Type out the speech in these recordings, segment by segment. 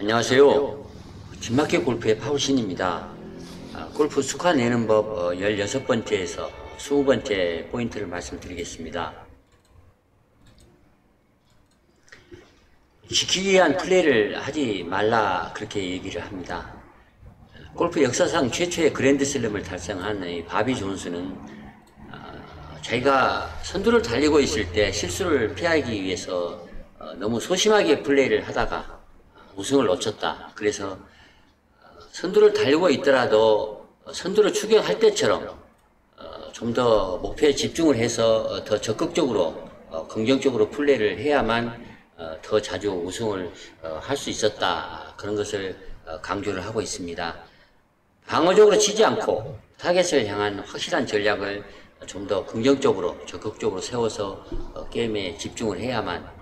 안녕하세요. 진맞게 골프의 파우신입니다. 골프 스코어 내는 법 16번째에서 20번째 포인트를 말씀드리겠습니다. 지키기 위한 플레이를 하지 말라 그렇게 얘기를 합니다. 골프 역사상 최초의 그랜드슬램을 달성한 이 바비 존스는 자기가 선두를 달리고 있을 때 실수를 피하기 위해서 너무 소심하게 플레이를 하다가 우승을 놓쳤다. 그래서 선두를 달리고 있더라도 선두를 추격할 때처럼 좀 더 목표에 집중을 해서 더 적극적으로 긍정적으로 플레이를 해야만 더 자주 우승을 할 수 있었다. 그런 것을 강조를 하고 있습니다. 방어적으로 치지 않고 타겟을 향한 확실한 전략을 좀 더 긍정적으로 적극적으로 세워서 게임에 집중을 해야만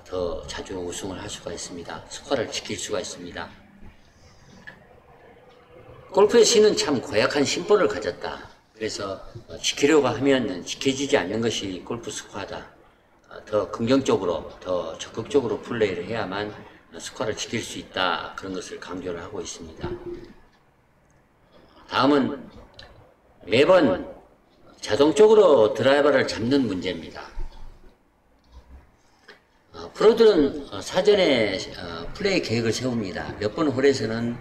더 자주 우승을 할 수가 있습니다. 스코어를 지킬 수가 있습니다. 골프의 신은 참 고약한 심보를 가졌다. 그래서 지키려고 하면 지켜지지 않는 것이 골프 스코어다. 더 긍정적으로 더 적극적으로 플레이를 해야만 스코어를 지킬 수 있다. 그런 것을 강조를 하고 있습니다. 다음은 매번 자동적으로 드라이버를 잡는 문제입니다. 프로들은 사전에 플레이 계획을 세웁니다. 몇 번 홀에서는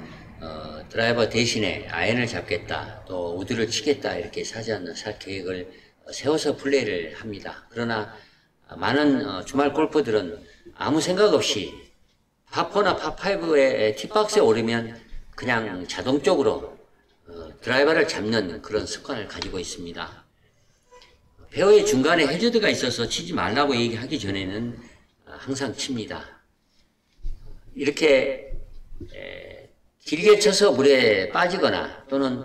드라이버 대신에 아이언을 잡겠다, 또 우드를 치겠다 이렇게 사전 계획을 세워서 플레이를 합니다. 그러나 많은 주말 골퍼들은 아무 생각 없이 파4나 파5의 팁박스에 오르면 그냥 자동적으로 드라이버를 잡는 그런 습관을 가지고 있습니다. 페어의 중간에 해저드가 있어서 치지 말라고 얘기하기 전에는 항상 칩니다. 이렇게 길게 쳐서 물에 빠지거나 또는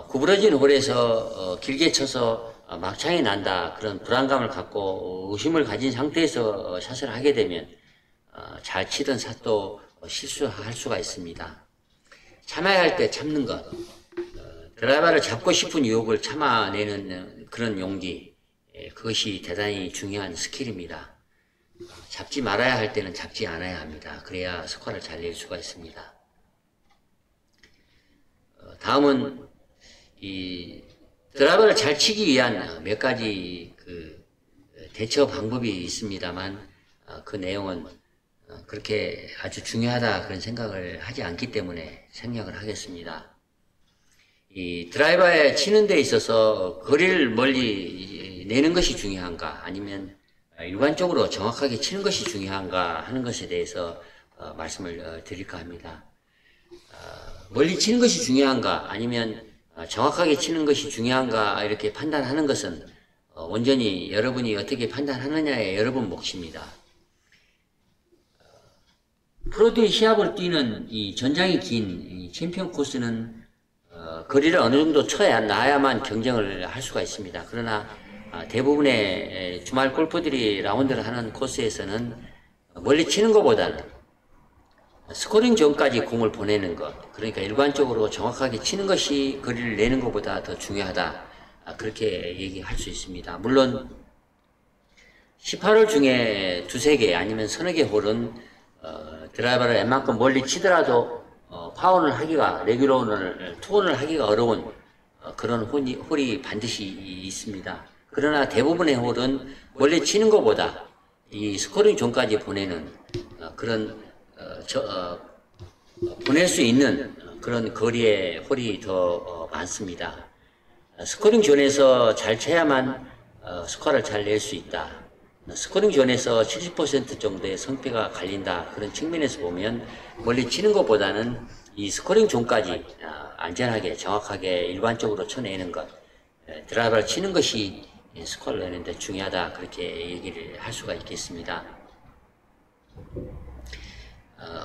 구부러진 홀에서 길게 쳐서 막창이 난다, 그런 불안감을 갖고 의심을 가진 상태에서 샷을 하게 되면 잘 치던 샷도 실수할 수가 있습니다. 참아야 할 때 참는 것, 드라이버를 잡고 싶은 유혹을 참아내는 그런 용기, 그것이 대단히 중요한 스킬입니다. 잡지 말아야 할 때는 잡지 않아야 합니다. 그래야 스코어를 잘 낼 수가 있습니다. 다음은 이 드라이버를 잘 치기 위한 몇 가지 대처 방법이 있습니다만 그 내용은 그렇게 아주 중요하다 그런 생각을 하지 않기 때문에 생략을 하겠습니다. 이 드라이버에 치는 데 있어서 거리를 멀리 내는 것이 중요한가, 아니면 일관적으로 정확하게 치는 것이 중요한가 하는 것에 대해서 말씀을 드릴까 합니다. 멀리 치는 것이 중요한가 아니면 정확하게 치는 것이 중요한가 이렇게 판단하는 것은 온전히 여러분이 어떻게 판단하느냐의 여러분 몫입니다. 프로들이 시합을 뛰는 이 전장이 긴 이 챔피언 코스는 거리를 어느 정도 쳐야 나야만 경쟁을 할 수가 있습니다. 그러나 대부분의 주말 골퍼들이 라운드를 하는 코스에서는 멀리 치는 것보다는 스코링 존까지 공을 보내는 것, 그러니까 일관적으로 정확하게 치는 것이 거리를 내는 것보다 더 중요하다, 그렇게 얘기할 수 있습니다. 물론 18홀 중에 두세 개 아니면 서너 개 홀은 드라이버를 웬만큼 멀리 치더라도 파온을 하기가, 레귤러온을 투혼을 하기가 어려운 그런 홀이 반드시 있습니다. 그러나 대부분의 홀은 멀리 치는 것보다 이 스코링 존까지 보내는 그런 보낼 수 있는 그런 거리의 홀이 더 많습니다. 스코링 존에서 잘 쳐야만 스코어를 잘 낼 수 있다. 스코링 존에서 70% 정도의 성패가 갈린다, 그런 측면에서 보면 멀리 치는 것보다는 이 스코링 존까지 안전하게 정확하게 일관적으로 쳐내는 것, 드라이버를 치는 것이 스코어를 내는 데 중요하다, 그렇게 얘기를 할 수가 있겠습니다.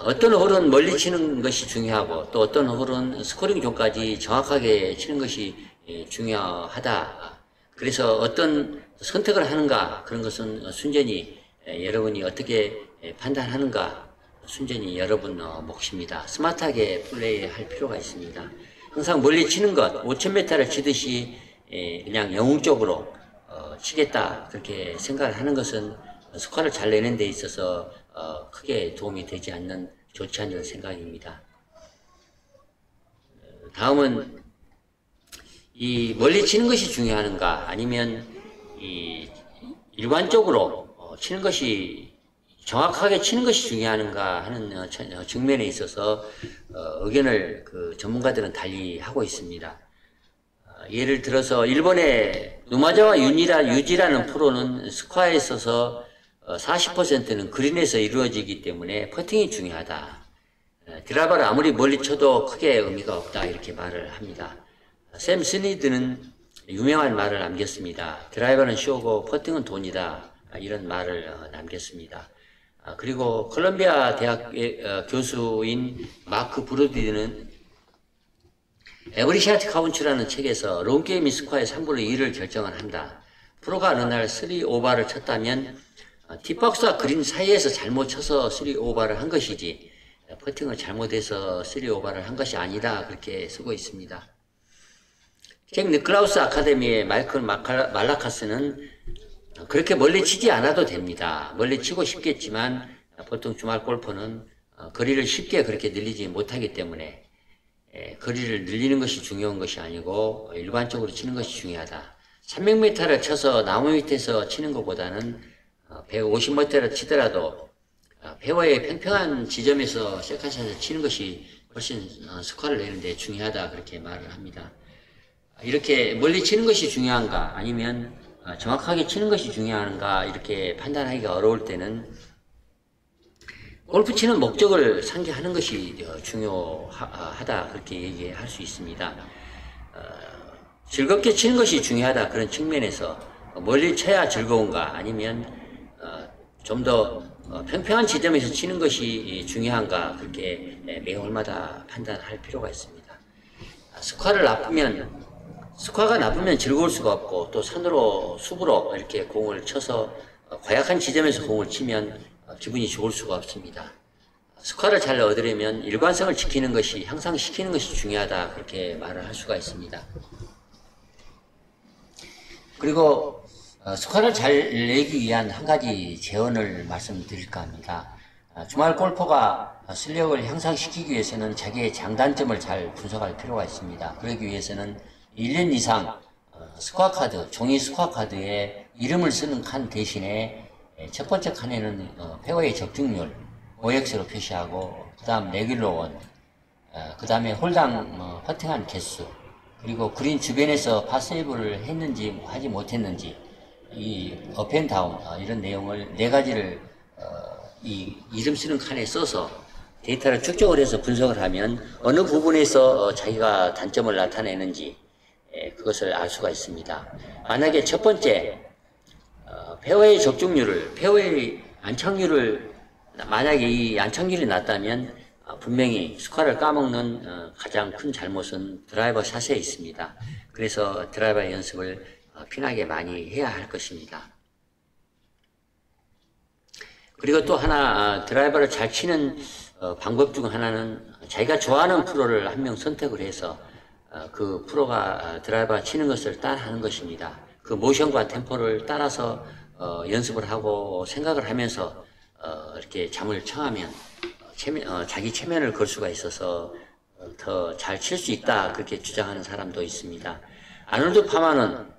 어떤 홀은 멀리 치는 것이 중요하고 또 어떤 홀은 스코링 존까지 정확하게 치는 것이 중요하다. 그래서 어떤 선택을 하는가, 그런 것은 순전히 여러분이 어떻게 판단하는가, 순전히 여러분 몫입니다. 스마트하게 플레이할 필요가 있습니다. 항상 멀리 치는 것, 5000m를 치듯이 그냥 영웅적으로 치겠다 그렇게 생각을 하는 것은 스코어를 잘 내는 데 있어서 크게 도움이 되지 않는 좋지 않는 생각입니다. 다음은 이 멀리 치는 것이 중요한가 아니면 이 일관적으로 치는 것이 정확하게 치는 것이 중요한가 하는 측면에 있어서 의견을 그 전문가들은 달리 하고 있습니다. 예를 들어서 일본의 누마자와 유지라는 프로는 스코어에 있어서 40%는 그린에서 이루어지기 때문에 퍼팅이 중요하다. 드라이버를 아무리 멀리 쳐도 크게 의미가 없다 이렇게 말을 합니다. 샘 스니드는 유명한 말을 남겼습니다. 드라이버는 쇼고 퍼팅은 돈이다. 이런 말을 남겼습니다. 그리고 콜롬비아 대학 교수인 마크 브로디는 에브리샷 카운츠라는 책에서 롱게임이 스코어의 3분의 1을 결정을 한다. 프로가 어느 날 3오버를 쳤다면 티박스와 그린 사이에서 잘못 쳐서 3오버를 한 것이지 퍼팅을 잘못해서 3오버를 한 것이 아니다. 그렇게 쓰고 있습니다. 잭 니클라우스 아카데미의 마이클 말라카스는 그렇게 멀리 치지 않아도 됩니다. 멀리 치고 싶겠지만 보통 주말 골퍼는 거리를 쉽게 그렇게 늘리지 못하기 때문에 거리를 늘리는 것이 중요한 것이 아니고 일관적으로 치는 것이 중요하다. 300m를 쳐서 나무 밑에서 치는 것보다는 150m를 치더라도 페어웨이 평평한 지점에서 세컨샷을 치는 것이 훨씬 스코어를 내는데 중요하다 그렇게 말을 합니다. 이렇게 멀리 치는 것이 중요한가 아니면 정확하게 치는 것이 중요한가 이렇게 판단하기가 어려울 때는 골프 치는 목적을 상기하는 것이 중요하다 그렇게 얘기할 수 있습니다. 즐겁게 치는 것이 중요하다 그런 측면에서 멀리 쳐야 즐거운가 아니면 좀 더 평평한 지점에서 치는 것이 중요한가 그렇게 매홀마다 판단할 필요가 있습니다. 스코어가 나쁘면 즐거울 수가 없고 또 산으로 숲으로 이렇게 공을 쳐서 고약한 지점에서 공을 치면 기분이 좋을 수가 없습니다. 스코어를 잘 얻으려면 일관성을 지키는 것이 향상시키는 것이 중요하다 그렇게 말을 할 수가 있습니다. 그리고 스코어를 잘 내기 위한 한 가지 제언을 말씀드릴까 합니다. 주말 골퍼가 실력을 향상시키기 위해서는 자기의 장단점을 잘 분석할 필요가 있습니다. 그러기 위해서는 1년 이상 스코어 카드, 종이 스코어 카드에 이름을 쓰는 칸 대신에 첫 번째 칸에는 페어웨이 적중률 OX로 표시하고 그 다음 레귤러 원, 그 다음에 홀당 퍼팅한 개수, 그리고 그린 주변에서 파세이브를 했는지 하지 못했는지 이 업앤다운 이런 내용을 네 가지를 이 이름 쓰는 칸에 써서 데이터를 축적을 해서 분석을 하면 어느 부분에서 자기가 단점을 나타내는지 그것을 알 수가 있습니다. 만약에 첫 번째 페어웨이 적중률을 페어웨이 안착률을 만약에 이 안착률이 낮다면 분명히 스코어를 까먹는 가장 큰 잘못은 드라이버 샷에 있습니다. 그래서 드라이버 연습을 피나게 많이 해야 할 것입니다. 그리고 또 하나 드라이버를 잘 치는 방법 중 하나는 자기가 좋아하는 프로를 한 명 선택을 해서 그 프로가 드라이버 치는 것을 따라하는 것입니다. 그 모션과 템포를 따라서 연습을 하고 생각을 하면서 이렇게 잠을 청하면 자기 체면을 걸 수가 있어서 더 잘 칠 수 있다 그렇게 주장하는 사람도 있습니다. 아놀드 파마는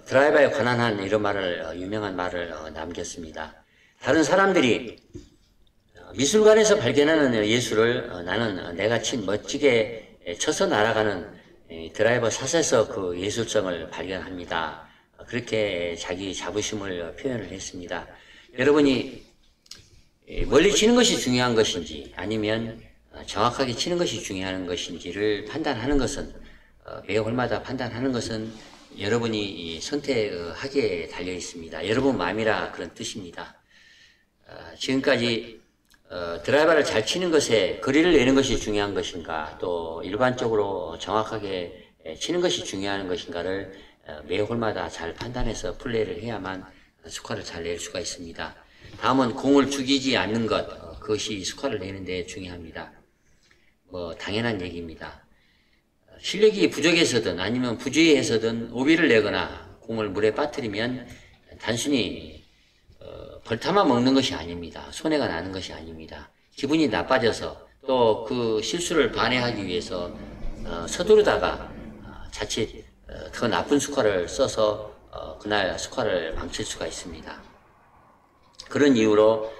드라이버에 관한 한 이런 말을 유명한 말을 남겼습니다. 다른 사람들이 미술관에서 발견하는 예술을 나는 내가 친 멋지게 쳐서 날아가는 드라이버 샷에서 그 예술성을 발견합니다. 그렇게 자기 자부심을 표현을 했습니다. 여러분이 멀리 치는 것이 중요한 것인지 아니면 정확하게 치는 것이 중요한 것인지를 판단하는 것은 매홀마다 판단하는 것은 여러분이 선택하기에 달려 있습니다. 여러분 마음이라 그런 뜻입니다. 지금까지 드라이버를 잘 치는 것에 거리를 내는 것이 중요한 것인가 또 일관적으로 정확하게 치는 것이 중요한 것인가를 매 홀마다 잘 판단해서 플레이를 해야만 스코어를 잘 낼 수가 있습니다. 다음은 공을 죽이지 않는 것 그것이 스코어를 내는 데 중요합니다. 당연한 얘기입니다. 실력이 부족해서든 아니면 부주의해서든 오비를 내거나 공을 물에 빠뜨리면 단순히 벌타만 먹는 것이 아닙니다. 손해가 나는 것이 아닙니다. 기분이 나빠져서 또 그 실수를 반해하기 위해서 서두르다가 자칫 더 나쁜 스코어를 써서 그날 스코어를 망칠 수가 있습니다. 그런 이유로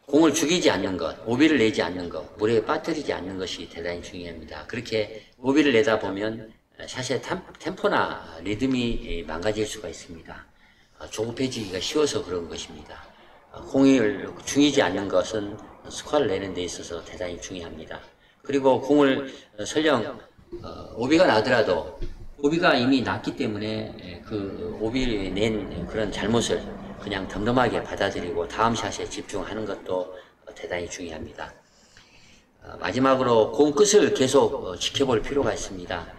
공을 죽이지 않는 것, 오비를 내지 않는 것, 물에 빠뜨리지 않는 것이 대단히 중요합니다. 그렇게 오비를 내다 보면 샷의 템포나 리듬이 망가질 수가 있습니다. 조급해지기가 쉬워서 그런 것입니다. 공을 죽이지 않는 것은 스코어를 내는 데 있어서 대단히 중요합니다. 그리고 공을 설령 오비가 나더라도 오비가 이미 났기 때문에 그 오비를 낸 그런 잘못을 그냥 덤덤하게 받아들이고 다음 샷에 집중하는 것도 대단히 중요합니다. 마지막으로 공 끝을 계속 지켜볼 필요가 있습니다.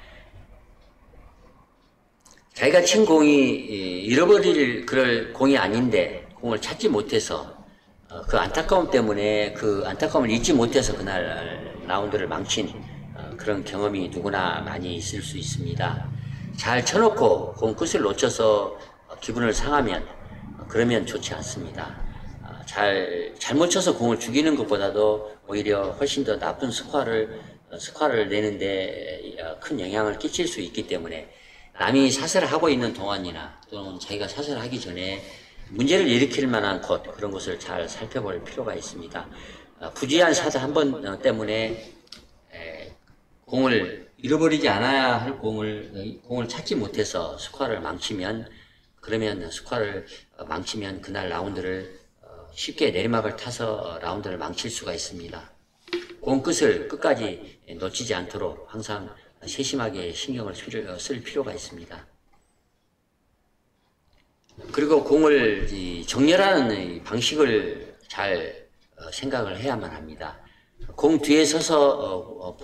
자기가 친 공이 잃어버릴 그럴 공이 아닌데 공을 찾지 못해서 그 안타까움 때문에 그 안타까움을 잊지 못해서 그날 라운드를 망친 그런 경험이 누구나 많이 있을 수 있습니다. 잘 쳐놓고 공 끝을 놓쳐서 기분을 상하면 그러면 좋지 않습니다. 잘못 쳐서 공을 죽이는 것보다도 오히려 훨씬 더 나쁜 스코어를 내는데 큰 영향을 끼칠 수 있기 때문에 남이 샷을 하고 있는 동안이나 또는 자기가 샷을 하기 전에 문제를 일으킬 만한 것, 그런 것을 잘 살펴볼 필요가 있습니다. 부주의한 샷 한 번 때문에 공을 잃어버리지 않아야 할 공을 찾지 못해서 스코어를 망치면, 그러면 스코어를 망치면 그날 라운드를 쉽게 내리막을 타서 라운드를 망칠 수가 있습니다. 공 끝을 끝까지 놓치지 않도록 항상 세심하게 신경을 쓸 필요가 있습니다. 그리고 공을 정렬하는 방식을 잘 생각을 해야만 합니다. 공 뒤에 서서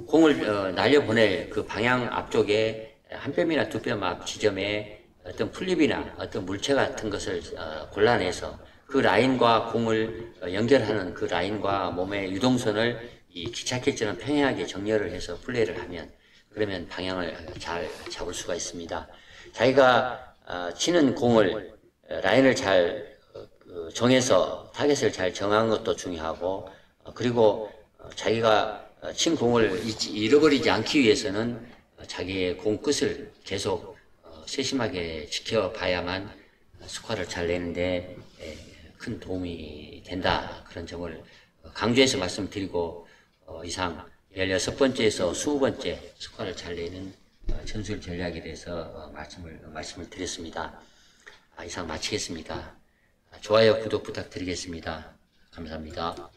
공을 날려보낼 그 방향 앞쪽에 한 뼘이나 두 뼘 앞 지점에 어떤 풀립이나 어떤 물체 같은 것을 골라내서 그 라인과 공을 연결하는 그 라인과 몸의 유동선을 이 기찻길처럼 평행하게 정렬을 해서 플레이를 하면, 그러면 방향을 잘 잡을 수가 있습니다. 자기가 치는 공을 라인을 잘 정해서 타겟을 잘 정한 것도 중요하고, 그리고 자기가 친 공을 잃어버리지 않기 위해서는 자기의 공 끝을 계속 세심하게 지켜봐야만 스코어를 잘 내는데 큰 도움이 된다, 그런 점을 강조해서 말씀드리고, 이상 16번째에서 20번째 스코어를 잘 내는 전술 전략에 대해서 말씀을 드렸습니다. 이상 마치겠습니다. 좋아요, 구독 부탁드리겠습니다. 감사합니다.